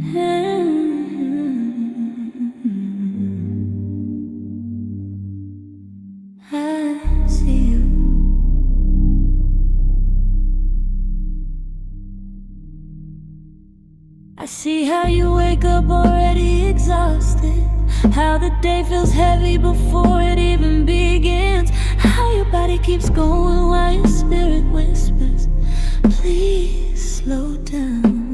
I see you. I see how you wake up already exhausted, how the day feels heavy before it even begins, how your body keeps going while your spirit whispers, please slow down.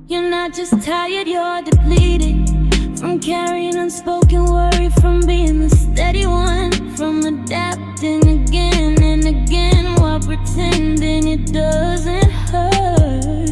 You're not just tired, you're depleted, from carrying unspoken worry, from being the steady one, from adapting again and again while pretending it doesn't hurt.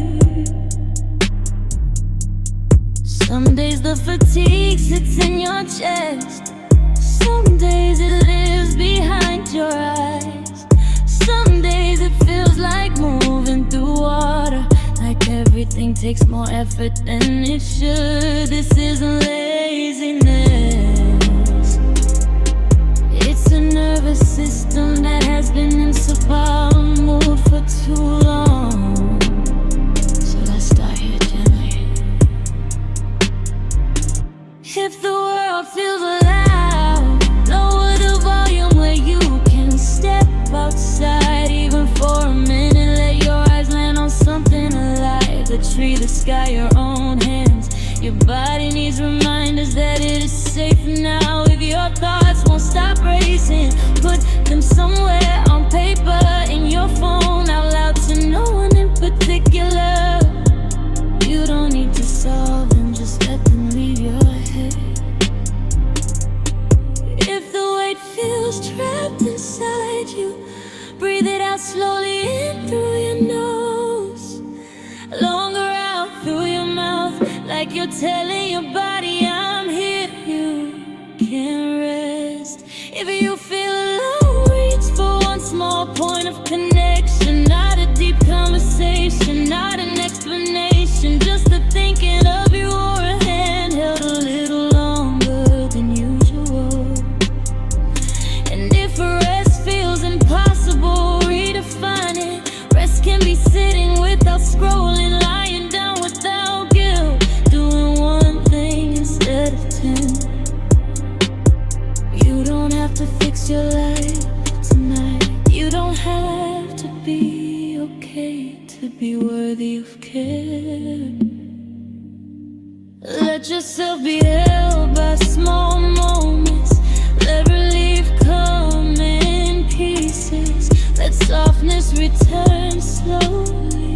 Some days the fatigue sits in your chest, some days it lives behind your eyes, some days it feels like moving through water, like everything takes more effort than it should. This isn't laziness, it's a nervous system that has been in subpar mood for too long. So let's start here gently. If the world feels loud, lower the volume where you can step outside, even for a minute. Let your eyes land on something alive, the tree, the sky, your own hands. Your body needs reminders that it is safe now. If your thoughts won't stop racing, put them somewhere on paper, in your phone, out loud to no one in particular. You don't need to solve them, just let them leave your head. If the weight feels trapped inside you, breathe it out slowly in through your nose, longer out through your mouth, like you're telling your body, I'm here, you can rest. If you feel alone, reach for one small point of connection, not a deep conversation, not an explanation, just the thinking of you or a hand held a little longer than usual. And if rest feels impossible, redefine it. Rest can be sitting without scrolling, lying down without guilt, doing one thing instead of 10. You don't have to fix your life tonight. You don't have to be okay to be worthy of care. Let yourself be held by small moments. Let relief come in pieces. Let softness return slowly.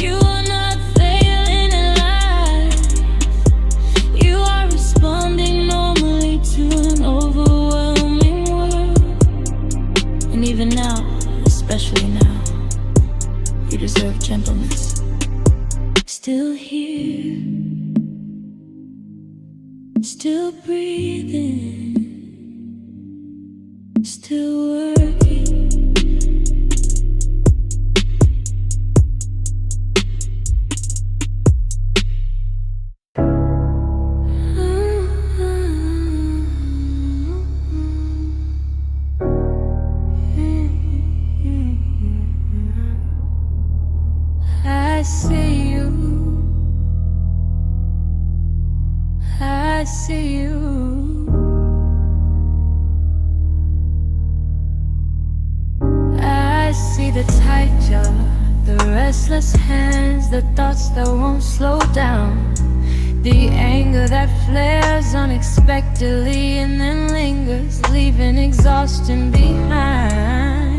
You are not failing in life. You are responding normally to an overwhelming world. And even now, especially now, you deserve gentleness. Still here, still breathing, still working. I see you, I see you. I see the tight jaw, the restless hands, the thoughts that won't slow down, the anger that flares unexpectedly and then lingers, leaving exhaustion behind.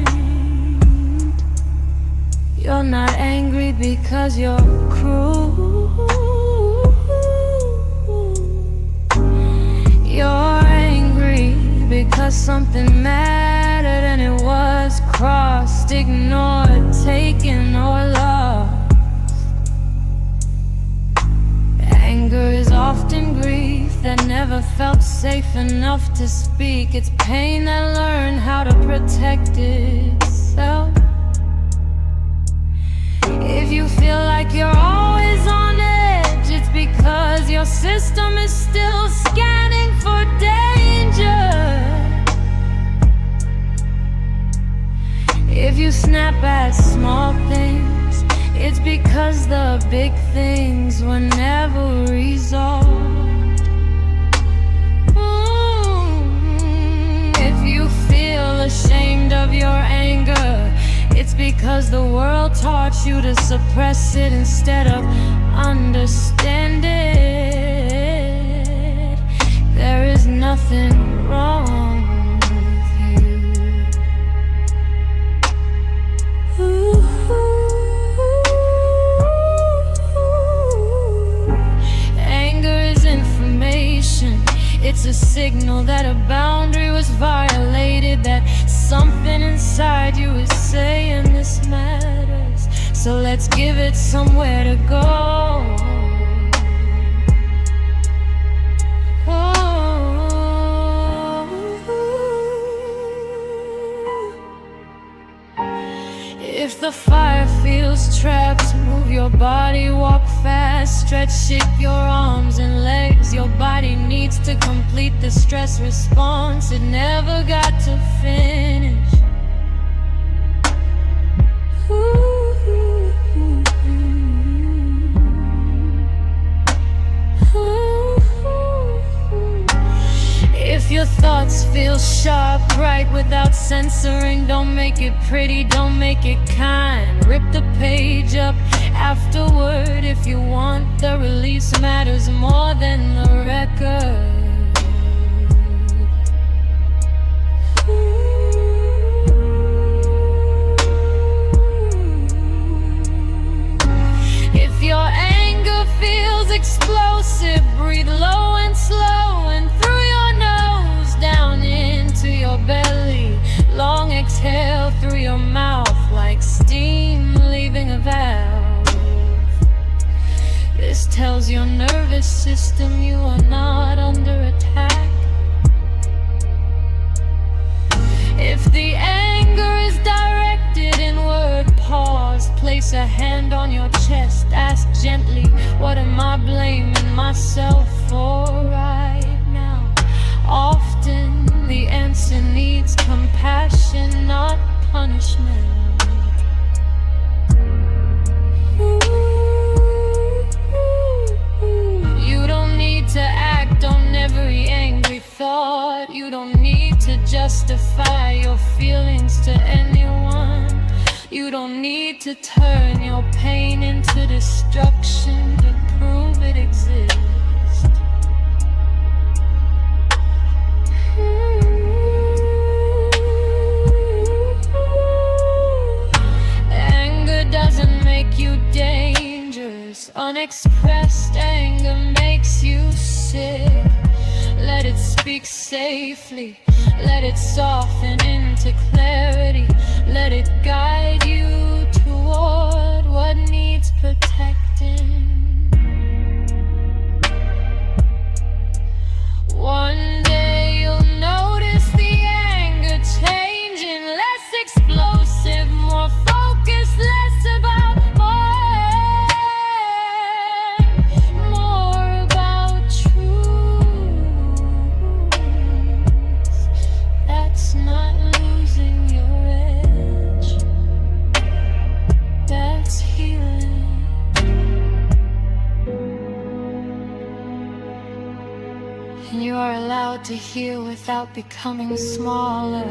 You're not angry because you're cruel. You're angry because something mattered and it was crossed, ignored, taken, or lost. Anger is often grief that never felt safe enough to speak. It's pain that learned how to protect itself. If you feel like you're always on edge, it's because your system is still scanning for danger. If you snap at small things, it's because the big things were never resolved. If you feel ashamed of your anger, it's because the world taught you to suppress it instead of understand it. There is nothing wrong with you. Anger is information. It's a signal that a boundary was violated, that something inside you is saying this matters. So let's give it somewhere to go. If the fire feels trapped, move your body, walk fast, stretch, shake your arms and legs. Your body needs to complete the stress response. It never got to finish. If your thoughts feel sharp, right, without censoring, don't make it pretty, don't make it kind. Rip the page up afterward if you want. The release matters more than the record. If your anger feels explosive, breathe low and slow and through your nose, down into your belly. Long exhale through your mouth like steam leaving a valve. This tells your nervous system you are not under attack. If the anger is directed inward, pause, place a hand on your chest, ask gently, what am I blaming myself for right now? Often the answer needs compassion, not punishment. You don't need to act on every angry thought. You don't need to justify your feelings to anyone. You don't need to turn your pain into destruction to prove it exists. Anger doesn't make you dangerous. Unexpressed anger makes you sick. Let it speak safely. Let it soften into clarity. Let it guide you toward what needs protecting. One day you'll notice the anger changing, less explosive, more focused, less about more about truth. That's not losing your edge, that's healing. And you are allowed to heal without becoming smaller.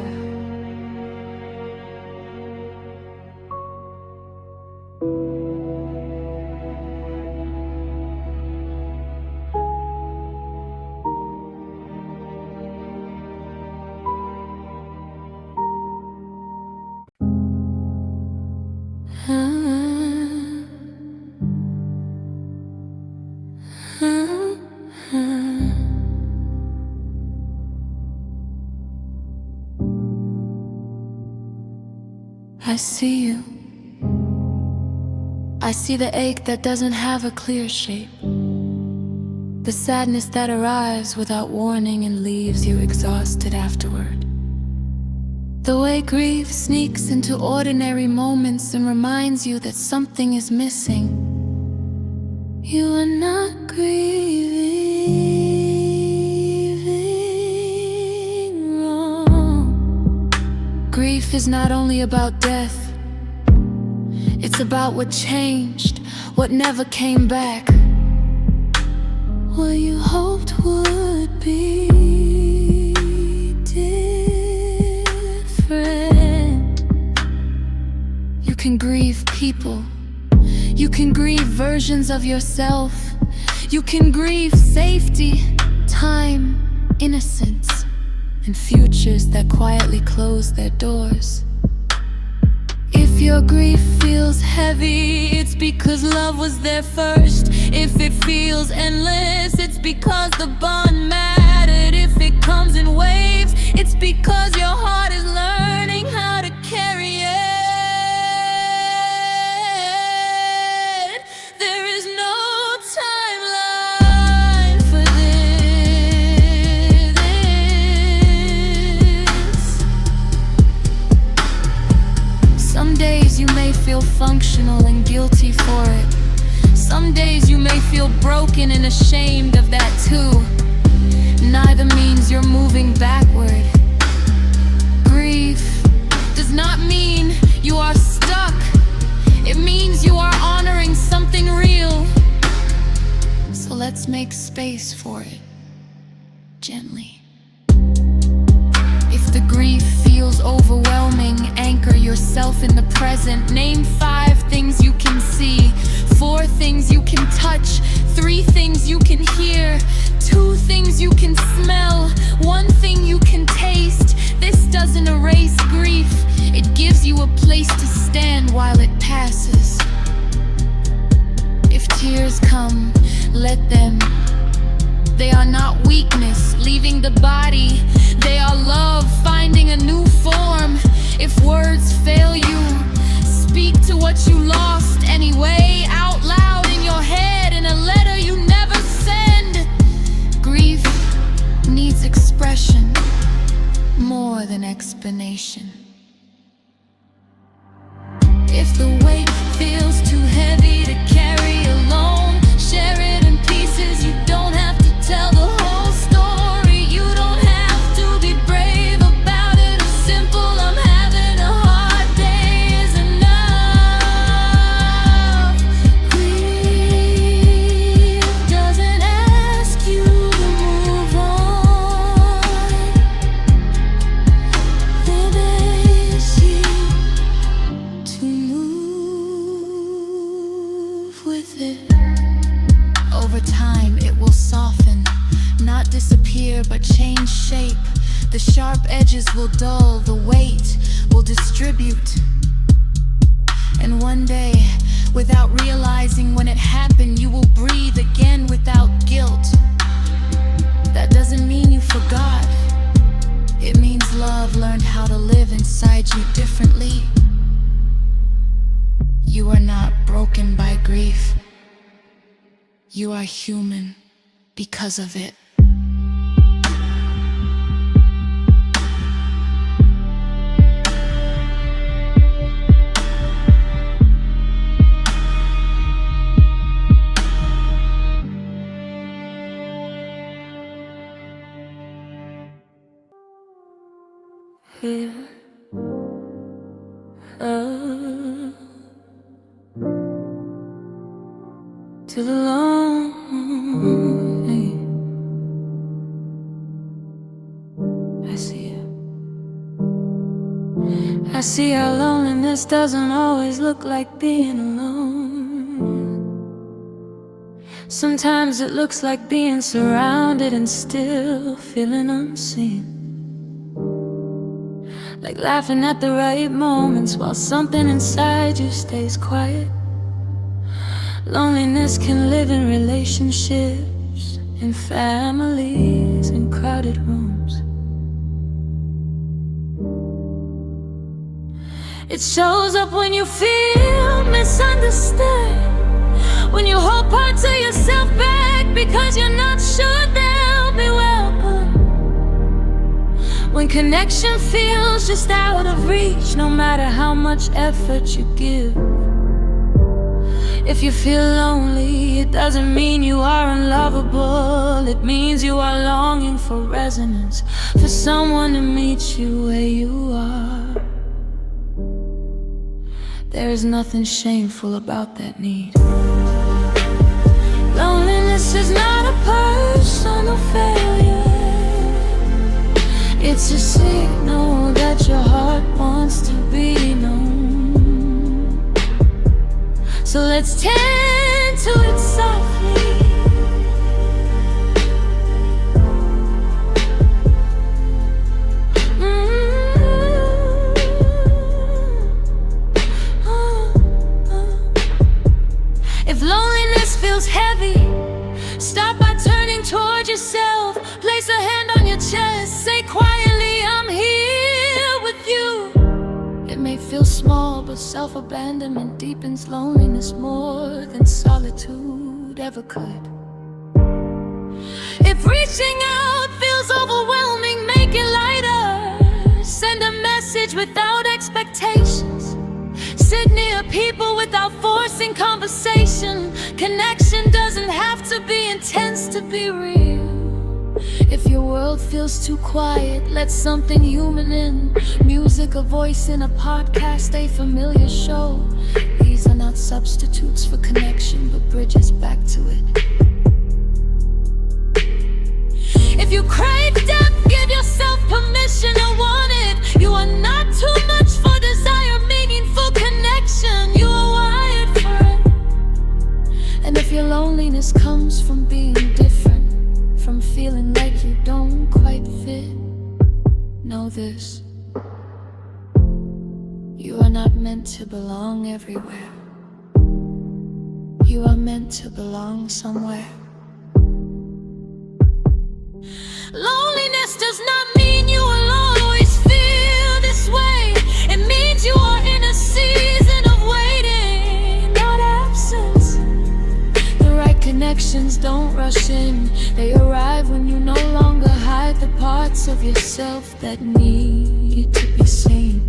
I see you. I see the ache that doesn't have a clear shape, the sadness that arrives without warning and leaves you exhausted afterward. The way grief sneaks into ordinary moments and reminds you that something is missing. You are not grieving wrong. Grief is not only about death, It's about what changed, what never came back, what you hoped would be different. You can grieve people, you can grieve versions of yourself, you can grieve safety, time, innocence, and futures that quietly close their doors. If your grief feels heavy, it's because love was there first. If it feels endless, it's because the bond mattered. If it comes in waves, it's because your heart is learning how to carry it. There is no timeline for this. Some days you may feel functional and guilty for it. Some days you may feel broken and ashamed of that too. Neither means you're moving backward. Grief does not mean you are stuck. It means you are honoring something real. So let's make space for it, gently. If the grief feels overwhelming, anchor yourself in the present. Name 5 things you can see, 4 things you can touch, 3 things you can hear, 2 things you can smell, 1 thing you can taste. This doesn't erase grief, it gives you a place to stand while it passes. If tears come, let them. They are not weakness leaving the body, they are love finding a new form. If words fail you, speak to what you lost anyway, out loud in your head, in a letter you never send. Grief needs expression more than explanation. If the weight feels too heavy to carry alone, share it in pieces. You don't have to tell the whole story. You don't have to be brave about it or simple. I'm having a hard day is enough. Grief doesn't ask you to move on. It asks you to move with it. Over time it will soften, not disappear but change shape. The sharp edges will dull, the weight will distribute. And one day, without realizing when it happened, you will breathe again without guilt. That doesn't mean you forgot. It means love learned how to live inside you differently. You are not broken by grief. You are human because of it. Here, to the lonely. I see it. I see how loneliness doesn't always look like being alone. Sometimes it looks like being surrounded and still feeling unseen. Like laughing at the right moments while something inside you stays quiet. Loneliness can live in relationships, in families, in crowded rooms. It shows up when you feel misunderstood, when you hold parts of yourself back because you're not sure they'll be welcome. When connection feels just out of reach, no matter how much effort you give. If you feel lonely, it doesn't mean you are unlovable. It means you are longing for resonance, for someone to meet you where you are. There is nothing shameful about that need. Loneliness is not a personal failure. It's a signal that your heart wants to be known. So let's tend to it softly. If loneliness feels heavy, stop by turning toward yourself. Place a hand on your chest, say quietly, I'm here with you. It may feel small, but self-abandonment deepens loneliness more than solitude ever could. If reaching out feels overwhelming, make it lighter. Send a message without expectations. Sit near people without forcing conversation. Connection doesn't have to be intense to be real. If your world feels too quiet, let something human in. Music, a voice in a podcast, a familiar show. These are not substitutes for connection, but bridges back to it. If you crave depth, give yourself permission to want it. You are not too much for desire, meaningful connection. You are wired for it. And if your loneliness comes from being different, from feeling like you don't quite fit, know this: you are not meant to belong everywhere. You are meant to belong somewhere. Loneliness does not mean you will always feel this way. It means you are in a season of waiting, not absence. The right connections don't rush in. They arrive when you no longer hide the parts of yourself that need to be seen.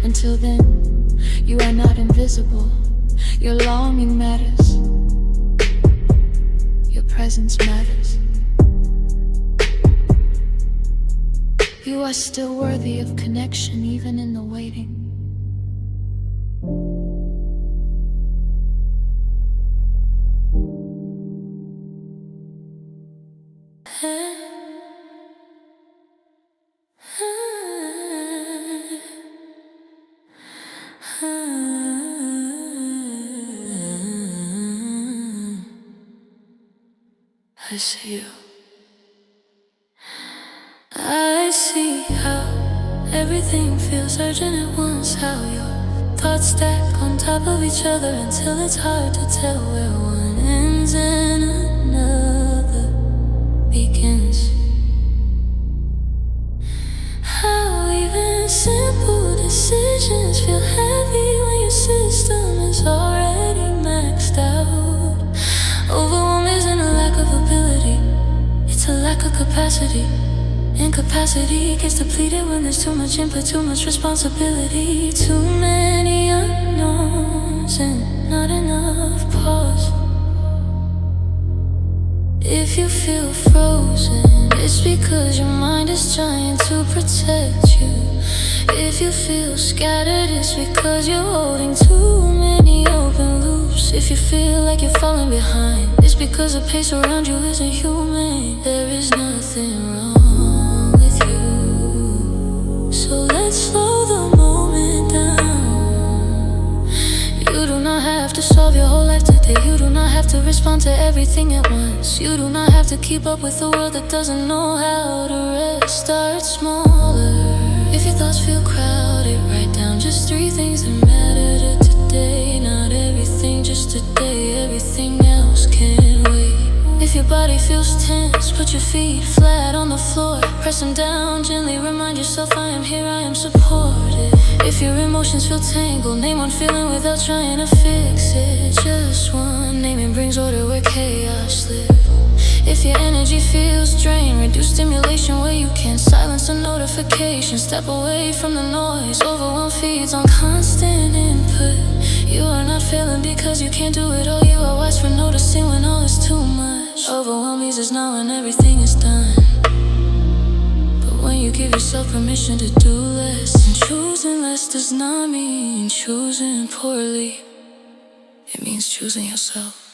Until then, you are not invisible. Your longing matters. Your presence matters. You are still worthy of connection, even in the waiting. I see you. I see how everything feels urgent at once. How your thoughts stack on top of each other until it's hard to tell where one ends and another begins. How even simple decisions feel heavy when your system is already maxed out. Overwhelm isn't a lack of ability, it's a lack of capacity. Incapacity gets depleted when there's too much input, too much responsibility. Too many unknowns and not enough pause. If you feel frozen, it's because your mind is trying to protect you. If you feel scattered, it's because you're holding too many open loops. If you feel like you're falling behind, it's because the pace around you isn't human. There is nothing wrong with you, so let's slow the moment down. You do not have to solve your whole life today. You do not have to respond to everything at once. You do not have to keep up with a world that doesn't know how to rest. Start smaller. If your thoughts feel crowded, write down just 3 things that matter to today. Not everything, just today. Everything else can wait. If your body feels tense, put your feet flat on the floor. Press them down gently, remind yourself I am here, I am supported. If your emotions feel tangled, name one feeling without trying to fix it. Just one naming brings order where chaos lives. If your energy feels drained, reduce stimulation where you can. Silence the notification, step away from the noise. Overwhelm feeds on constant input. You are not failing because you can't do it all. You are wise for noticing when all is too much. Overwhelm eases now when everything is done. But when you give yourself permission to do less and Choosing less does not mean choosing poorly. It means choosing yourself.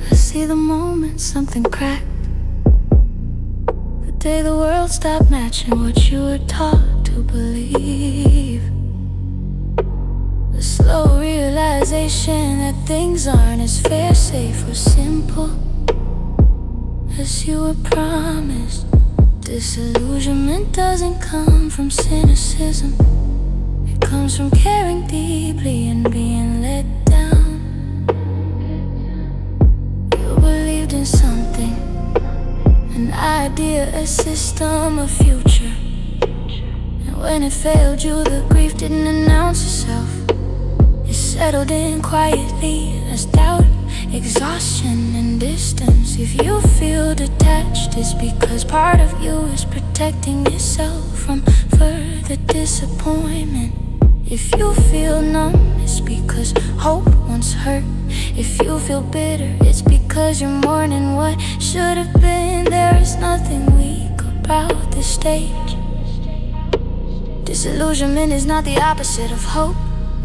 I see the moment something cracked, the day the world stopped matching what you were taught to believe. The slow realization that things aren't as fair, safe, or simple as you were promised. Disillusionment doesn't come from cynicism. It comes from caring deeply and being let down. You believed in something, an idea, a system, a future. And when it failed you, the grief didn't announce itself. It settled in quietly as doubt, exhaustion, and distance. If you feel detached, it's because part of you is protecting itself from further disappointment. If you feel numb, it's because hope once hurt. If you feel bitter, it's because you're mourning what should have been. There is nothing weak about this stage. Disillusionment is not the opposite of hope.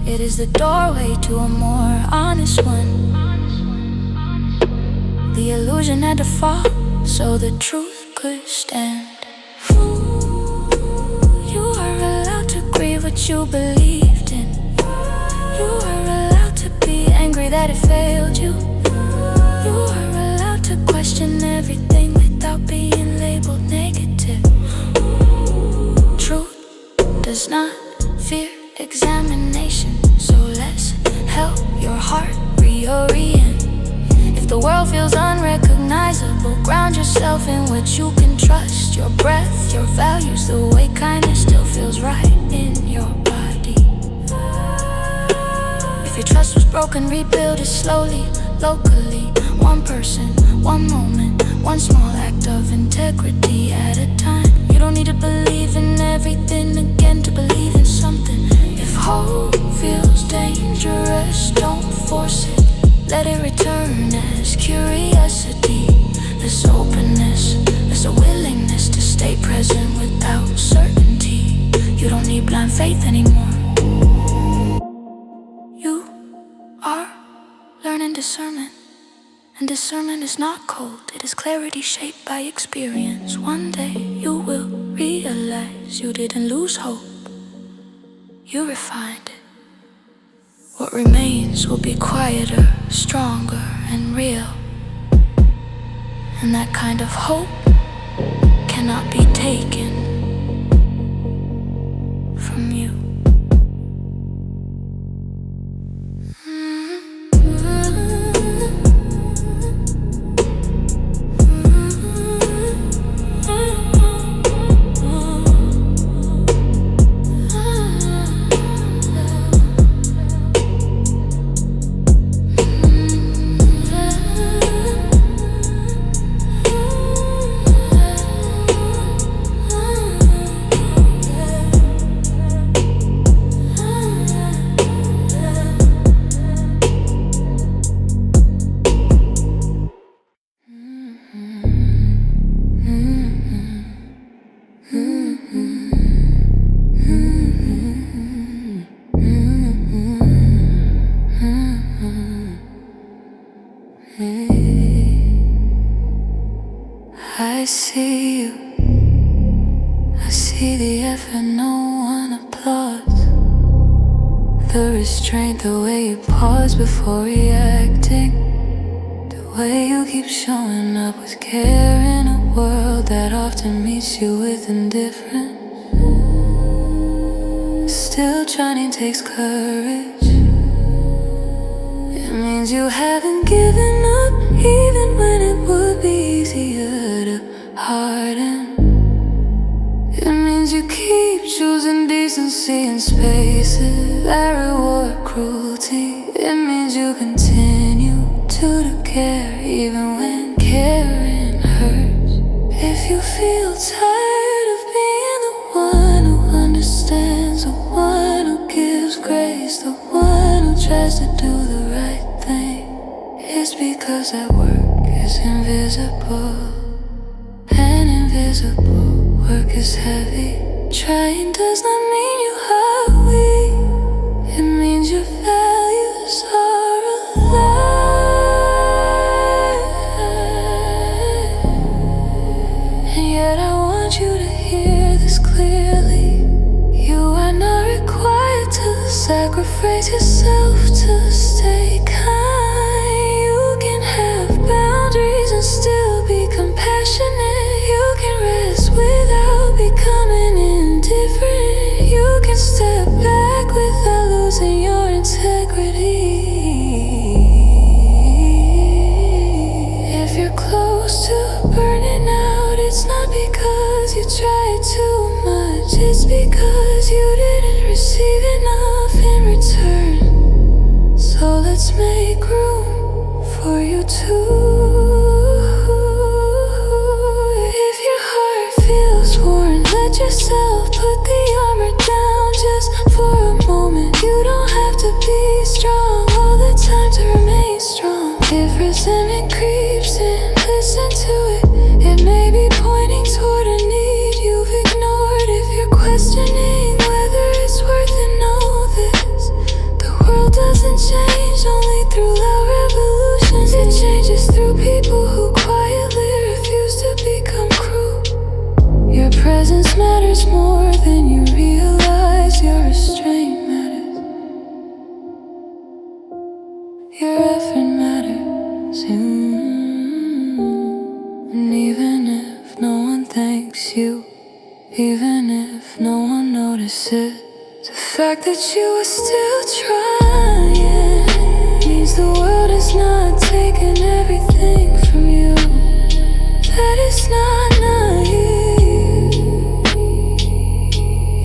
It is the doorway to a more honest one. The illusion had to fall so the truth could stand. You are allowed to grieve what you believed in. You are allowed to be angry that it failed you. You are allowed to question everything without being labeled negative. Truth does not fear examination, so let's help your heart reorient. If the world feels unrecognizable, ground yourself in what you can trust. Your breath, your values, the way kindness still feels right in your body. If your trust was broken, rebuild it slowly, locally. One person, one moment, one small act of integrity at a time. You don't need to believe in everything again to believe in something. If hope feels dangerous, don't force it. Let it return as curiosity. There's openness, there's a willingness to stay present without certainty. You don't need blind faith anymore. You are learning discernment. And discernment is not cold, it is clarity shaped by experience. One day you will realize you didn't lose hope, you refined it. What remains will be quieter, stronger, and real. And that kind of hope cannot be taken from you. I see you, I see the effort no one applauds. The restraint, the way you pause before reacting, the way you keep showing up with care in a world that often meets you with indifference. Still trying takes courage. It means you haven't given up, even when it would be easier to harden. It means you keep choosing decency in spaces that reward cruelty. It means you continue to care even when caring hurts. If you feel tired of being the one who understands, the one who gives grace, the one who tries to do the right thing, it's because that work is invisible. And invisible work is heavy. Trying does not mean you are weak. It means your values are alive. And yet I want you to hear this clearly. You are not required to sacrifice yourself to stay kind. You can have boundaries and still be compassionate. You can rest without becoming indifferent. You can step back without losing your integrity. If you're close to burning out, it's not because you tried too much. It's because you didn't receive enough in return. So let's make room for you too. If your heart feels worn, let yourself put the armor down just for a moment. You don't have to be strong all the time to remain strong. If resentment creeps in, listen to it. It may be pointing toward a need you've ignored. If you're questioning whether it's worth it, know this: the world doesn't change only through loud revolutions. It changes through people who quietly refuse to become cruel. Your presence matters more than you realize. Your restraint matters. Your effort matters. And even if no one thanks you, even if no one notices, the fact that you are still trying means the world is not taking everything from you. That is not naive.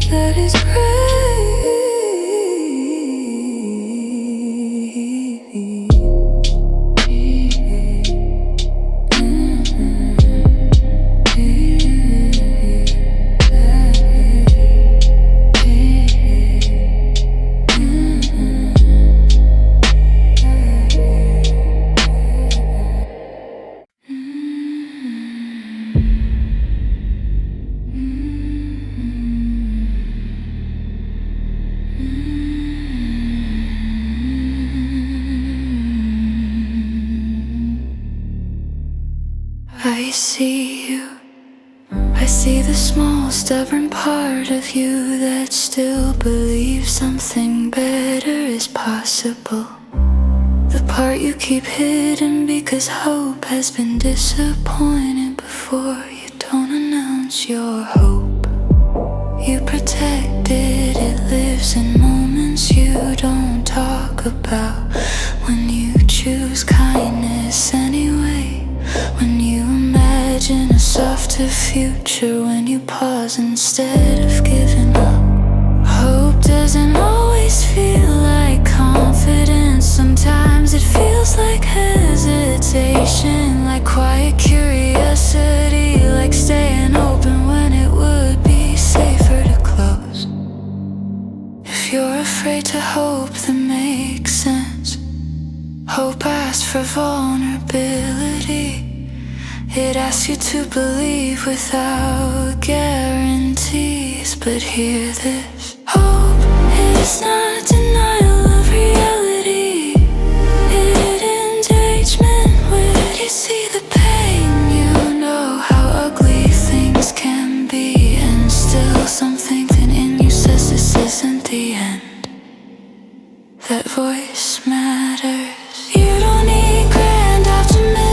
That is brave. I see you. I see the small, stubborn part of you that still believes something better is possible. The part you keep hidden because hope has been disappointed before. You don't announce your hope. You protect it, it lives in moments you don't talk about. When you choose kindness anyway, when you imagine a softer future, when you pause instead of giving up. Hope doesn't always feel like confidence. Sometimes it feels like hesitation, like quiet curiosity, like staying open when it would be safer to close. If you're afraid to hope, that makes sense. Hope asks for vulnerability. It asks you to believe without guarantees. But hear this: hope is not denial of reality. It engagement when you see the pain. You know how ugly things can be, and still something in you says this isn't the end. That voice matters. You don't need grand optimism.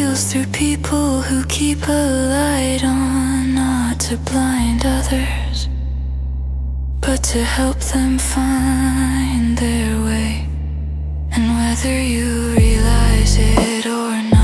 heals through people who keep a light on, not to blind others, but to help them find their way. And whether you realize it or not,